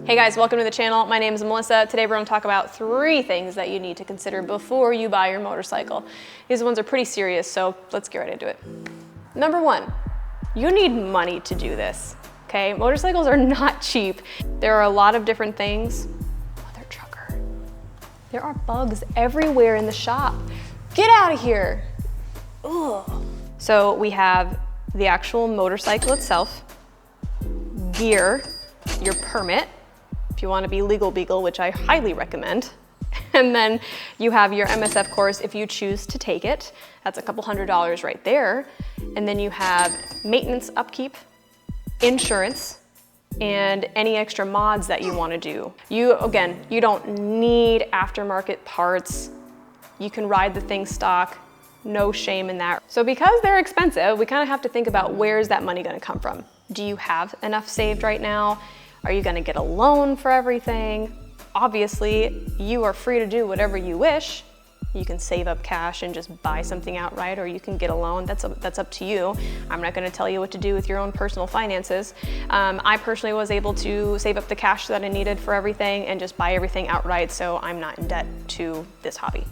Hey guys, welcome to the channel. My name is Melissa. Today we're going to talk about 3 things that you need to consider before you buy your motorcycle. These ones are pretty serious, so let's get right into it. Number 1, you need money to do this, okay? Motorcycles are not cheap. There are a lot of different things. Mother trucker. There are bugs everywhere in the shop. Get out of here. Ugh. So we have the actual motorcycle itself, gear, your permit, if you want to be legal beagle, which I highly recommend. And then you have your MSF course if you choose to take it. That's a couple $100s right there. And then you have maintenance, upkeep, insurance, and any extra mods that you want to do. You don't need aftermarket parts. You can ride the thing stock, no shame in that. So because they're expensive, we kind of have to think about where's that money going to come from? Do you have enough saved right now? Are you gonna get a loan for everything? Obviously, you are free to do whatever you wish. You can save up cash and just buy something outright, or you can get a loan. That's up to you. I'm not gonna tell you what to do with your own personal finances. I personally was able to save up the cash that I needed for everything and just buy everything outright, so I'm not in debt to this hobby.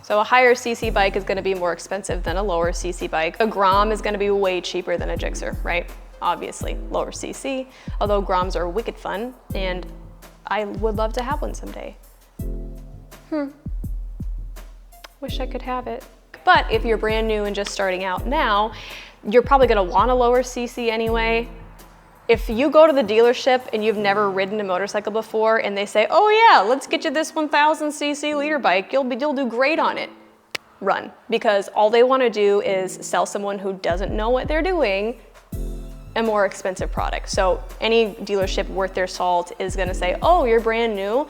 So a higher CC bike is gonna be more expensive than a lower CC bike. A Grom is gonna be way cheaper than a Gixxer, right? Obviously, lower CC, although Groms are wicked fun, and I would love to have one someday. Wish I could have it. But if you're brand new and just starting out now, you're probably gonna want a lower CC anyway. If you go to the dealership and you've never ridden a motorcycle before and they say, oh yeah, let's get you this 1000 cc leader bike, you'll do great on it. Run, because all they wanna do is sell someone who doesn't know what they're doing a more expensive product. So any dealership worth their salt is gonna say, oh, you're brand new.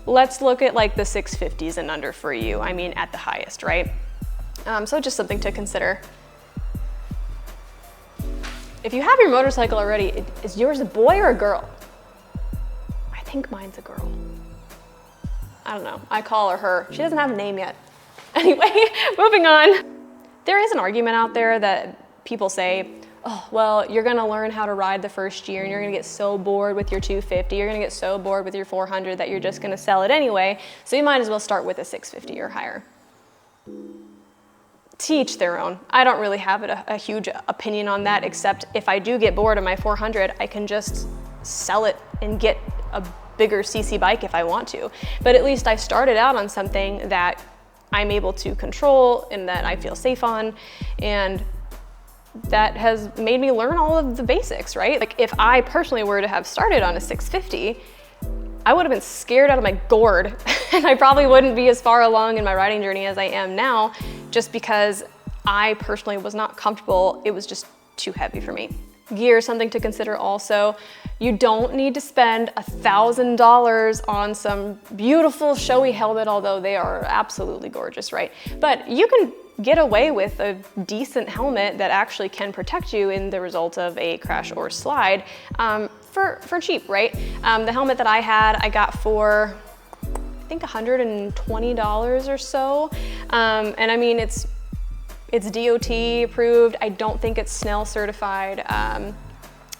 Let's look at like the 650s and under for you. I mean, at the highest, right? So just something to consider. If you have your motorcycle already, is yours a boy or a girl? I think mine's a girl. I don't know, I call her her. She doesn't have a name yet. Anyway, moving on. There is an argument out there that people say, oh, well, you're gonna learn how to ride the first year and you're gonna get so bored with your 250, you're gonna get so bored with your 400 that you're just gonna sell it anyway, so you might as well start with a 650 or higher. To each their own. I don't really have a huge opinion on that, except if I do get bored of my 400, I can just sell it and get a bigger CC bike if I want to. But at least I started out on something that I'm able to control and that I feel safe on, and that has made me learn all of the basics, right? Like if I personally were to have started on a 650, I would have been scared out of my gourd and I probably wouldn't be as far along in my riding journey as I am now, just because I personally was not comfortable. It was just too heavy for me. Gear, something to consider also. You don't need to spend $1,000 on some beautiful showy helmet, although they are absolutely gorgeous, right? But you can get away with a decent helmet that actually can protect you in the result of a crash or slide for cheap, right? The helmet that I had, I got for, I think $120 or so. And I mean, it's DOT approved. I don't think it's Snell certified.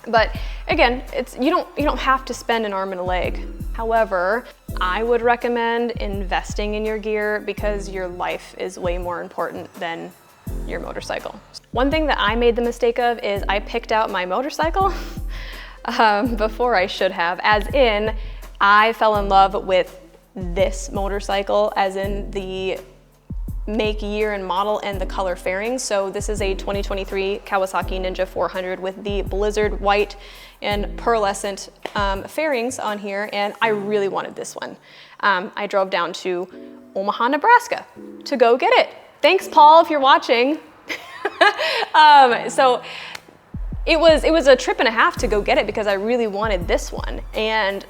But again, you don't have to spend an arm and a leg. However, I would recommend investing in your gear because your life is way more important than your motorcycle. One thing that I made the mistake of is I picked out my motorcycle before I should have, as in I fell in love with this motorcycle, as in the make, year, and model and the color fairings. So this is a 2023 Kawasaki Ninja 400 with the blizzard white and pearlescent fairings on here, and I really wanted this one. I drove down to Omaha, Nebraska to go get it. Thanks, Paul, if you're watching. So it was a trip and a half to go get it because I really wanted this one, and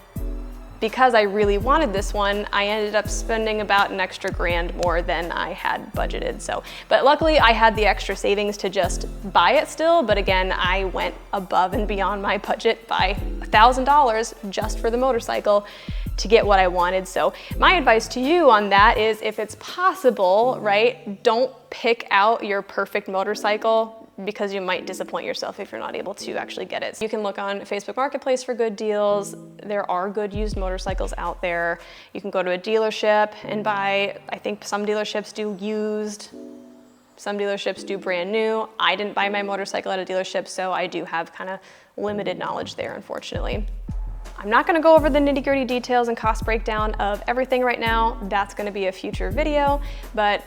because I really wanted this one, I ended up spending about an extra grand more than I had budgeted. So, but luckily I had the extra savings to just buy it still. But again, I went above and beyond my budget by $1,000 just for the motorcycle to get what I wanted. So my advice to you on that is, if it's possible, right, don't pick out your perfect motorcycle because you might disappoint yourself if you're not able to actually get it. You can look on Facebook Marketplace for good deals. There are good used motorcycles out there. You can go to a dealership and buy, I think some dealerships do used, some dealerships do brand new. I didn't buy my motorcycle at a dealership, so I do have kind of limited knowledge there, unfortunately. I'm not gonna go over the nitty-gritty details and cost breakdown of everything right now. That's gonna be a future video, but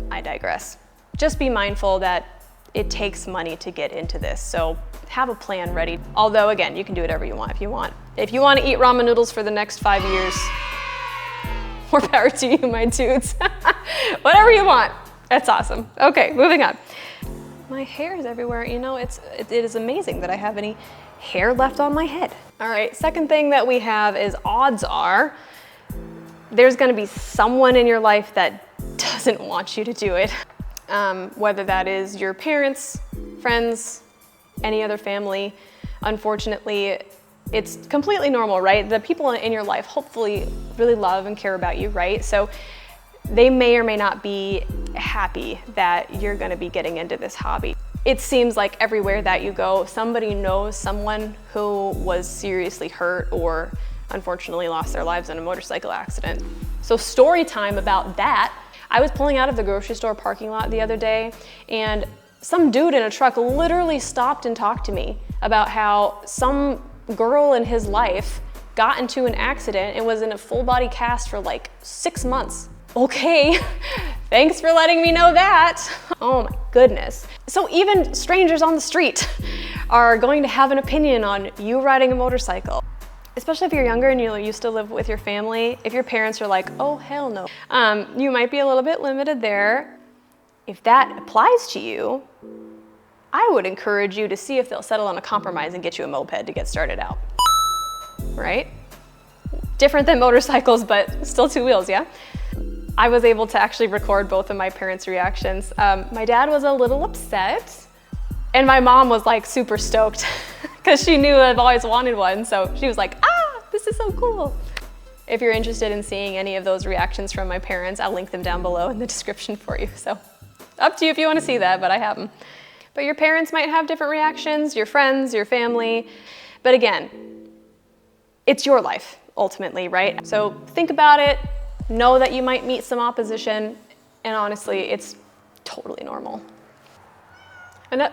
I digress. Just be mindful that it takes money to get into this, so have a plan ready. Although again, you can do whatever you want if you want. If you want to eat ramen noodles for the next 5 years, more power to you, my dudes. Whatever you want, that's awesome. Okay, moving on. My hair is everywhere. You know, it is amazing that I have any hair left on my head. All right, second thing that we have is odds are there's gonna be someone in your life that doesn't want you to do it. Whether that is your parents, friends, any other family. Unfortunately, it's completely normal, right? The people in your life hopefully really love and care about you, right? So they may or may not be happy that you're gonna be getting into this hobby. It seems like everywhere that you go, somebody knows someone who was seriously hurt or unfortunately lost their lives in a motorcycle accident. So story time about that. I was pulling out of the grocery store parking lot the other day, and some dude in a truck literally stopped and talked to me about how some girl in his life got into an accident and was in a full body cast for like 6 months. Okay, thanks for letting me know that. Oh my goodness. So even strangers on the street are going to have an opinion on you riding a motorcycle. Especially if you're younger and you used to live with your family, if your parents are like, oh, hell no. You might be a little bit limited there. If that applies to you, I would encourage you to see if they'll settle on a compromise and get you a moped to get started out, right? Different than motorcycles, but still 2 wheels, yeah? I was able to actually record both of my parents' reactions. My dad was a little upset, and my mom was like super stoked because she knew I've always wanted one. So she was like, ah, this is so cool. If you're interested in seeing any of those reactions from my parents, I'll link them down below in the description for you. So up to you if you want to see that, but I have them. But your parents might have different reactions, your friends, your family. But again, it's your life ultimately, right? So think about it, know that you might meet some opposition, and honestly, it's totally normal. And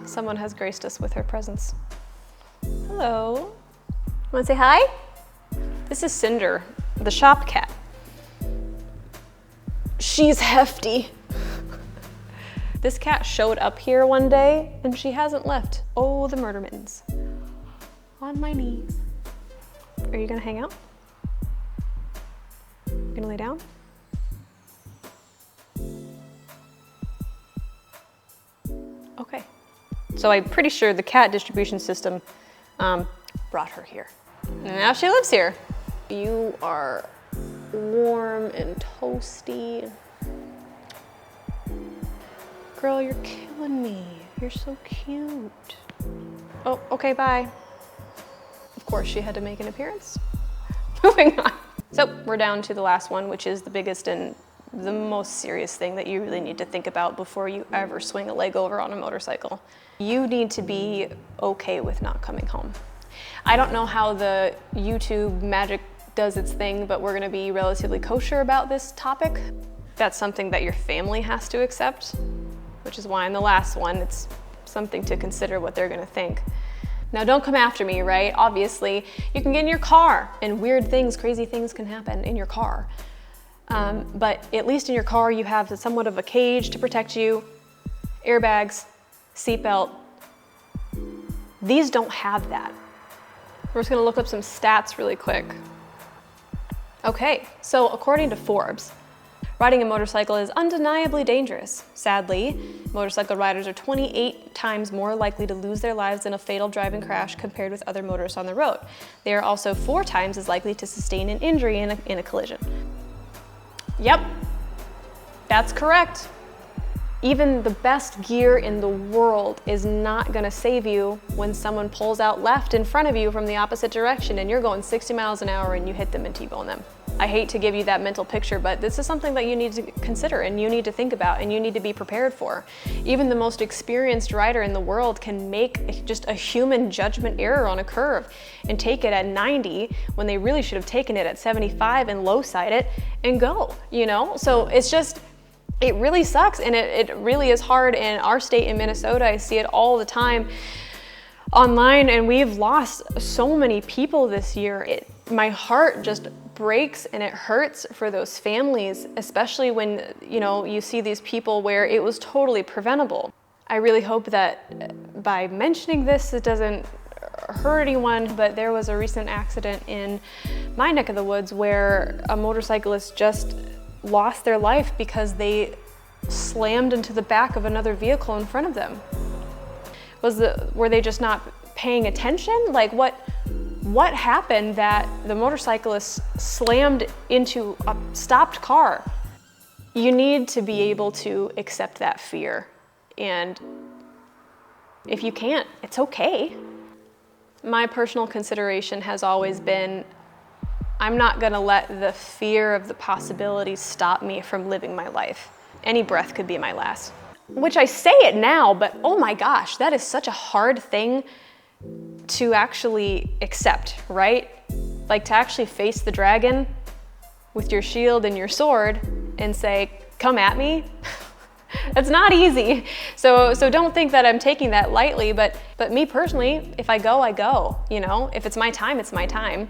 someone has graced us with her presence. Hello. Want to say hi? This is Cinder, the shop cat. She's hefty. This cat showed up here one day and she hasn't left. Oh, the murder mittens. On my knees. Are you gonna hang out? You gonna lay down? Okay. So I'm pretty sure the cat distribution system brought her here. And now she lives here. You are warm and toasty. Girl, you're killing me. You're so cute. Oh, okay, bye. Of course, she had to make an appearance. Moving on. So we're down to the last one, which is the biggest and the most serious thing that you really need to think about before you ever swing a leg over on a motorcycle. You need to be okay with not coming home. I don't know how the YouTube magic does its thing, but we're gonna be relatively kosher about this topic. That's something that your family has to accept, which is why in the last one, it's something to consider what they're gonna think. Now don't come after me, right? Obviously, you can get in your car and weird things, crazy things can happen in your car. But at least in your car, you have somewhat of a cage to protect you, airbags, seatbelt. These don't have that. We're just gonna look up some stats really quick. Okay, so according to Forbes, riding a motorcycle is undeniably dangerous. Sadly, motorcycle riders are 28 times more likely to lose their lives in a fatal driving crash compared with other motorists on the road. They are also 4 times as likely to sustain an injury in a collision. Yep, that's correct. Even the best gear in the world is not gonna save you when someone pulls out left in front of you from the opposite direction and you're going 60 miles an hour and you hit them and T-bone them. I hate to give you that mental picture, but this is something that you need to consider and you need to think about and you need to be prepared for. Even the most experienced rider in the world can make just a human judgment error on a curve and take it at 90 when they really should have taken it at 75 and low side it and go, you know? So it's just, it really sucks, and it really is hard. In our state in Minnesota, I see it all the time online, and we've lost so many people this year. My heart just breaks and it hurts for those families, especially when, you know, you see these people where it was totally preventable. I really hope that by mentioning this, it doesn't hurt anyone, but there was a recent accident in my neck of the woods where a motorcyclist just lost their life because they slammed into the back of another vehicle in front of them. Were they just not paying attention? Like what happened that the motorcyclist slammed into a stopped car? You need to be able to accept that fear. And if you can't, it's okay. My personal consideration has always been, I'm not gonna let the fear of the possibility stop me from living my life. Any breath could be my last. Which I say it now, but oh my gosh, that is such a hard thing to actually accept, right? Like to actually face the dragon with your shield and your sword and say, come at me. It's not easy. So don't think that I'm taking that lightly, but me personally, if I go, I go, you know? If it's my time, it's my time.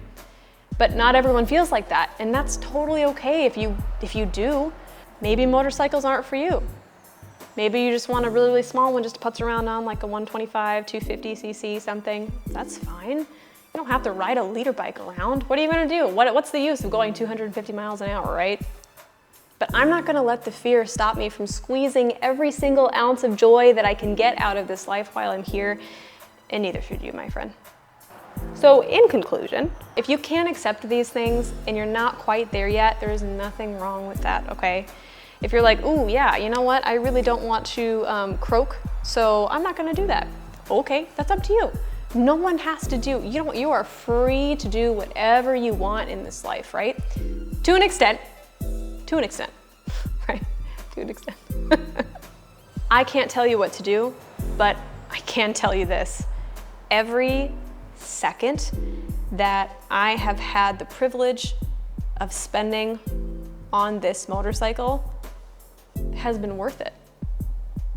But not everyone feels like that, and that's totally okay if you do. Maybe motorcycles aren't for you. Maybe you just want a really, really small one just to putz around on, like a 125, 250 cc, something. That's fine. You don't have to ride a liter bike around. What are you gonna do? What's the use of going 250 miles an hour, right? But I'm not gonna let the fear stop me from squeezing every single ounce of joy that I can get out of this life while I'm here, and neither should you, my friend. So in conclusion, if you can't accept these things and you're not quite there yet, there is nothing wrong with that, okay? If you're like, ooh, yeah, you know what? I really don't want to croak, so I'm not gonna do that. Okay, that's up to you. No one has to do, you are free to do whatever you want in this life, right? To an extent, right? To an extent. I can't tell you what to do, but I can tell you this. Every second that I have had the privilege of spending on this motorcycle has been worth it.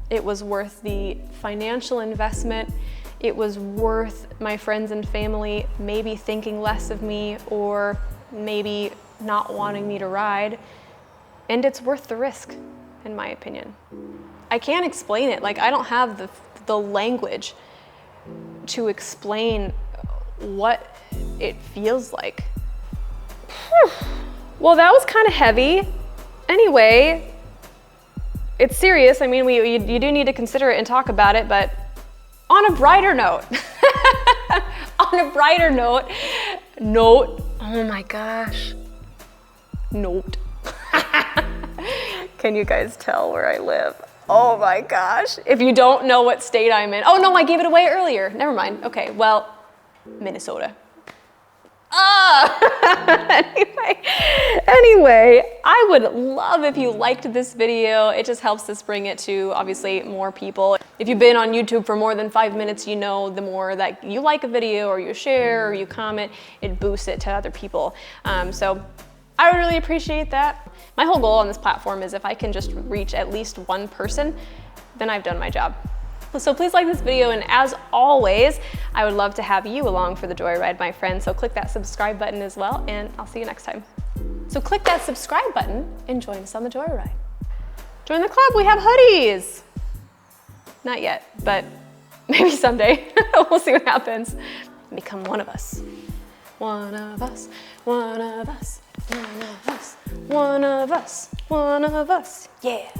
It was worth the financial investment. It was worth my friends and family maybe thinking less of me or maybe not wanting me to ride. And it's worth the risk, in my opinion. I can't explain it. Like, I don't have the language to explain what it feels like. Well, that was kind of heavy. Anyway, it's serious. I mean, you do need to consider it and talk about it, but on a brighter note, oh my gosh, note. Can you guys tell where I live? Oh my gosh. If you don't know what state I'm in. Oh no, I gave it away earlier. Never mind. Okay, well, Minnesota. Anyway, I would love if you liked this video. It just helps us bring it to, obviously, more people. If you've been on YouTube for more than 5 minutes, you know the more that you like a video or you share or you comment, it boosts it to other people. So I would really appreciate that. My whole goal on this platform is if I can just reach at least one person, then I've done my job. So please like this video, and as always, I would love to have you along for the joyride, my friend. So click that subscribe button as well, and I'll see you next time. So click that subscribe button and join us on the joyride. Join the club, we have hoodies. Not yet, but maybe someday. We'll see what happens. Become one of us. One of us, one of us, one of us, one of us, one of us, yeah.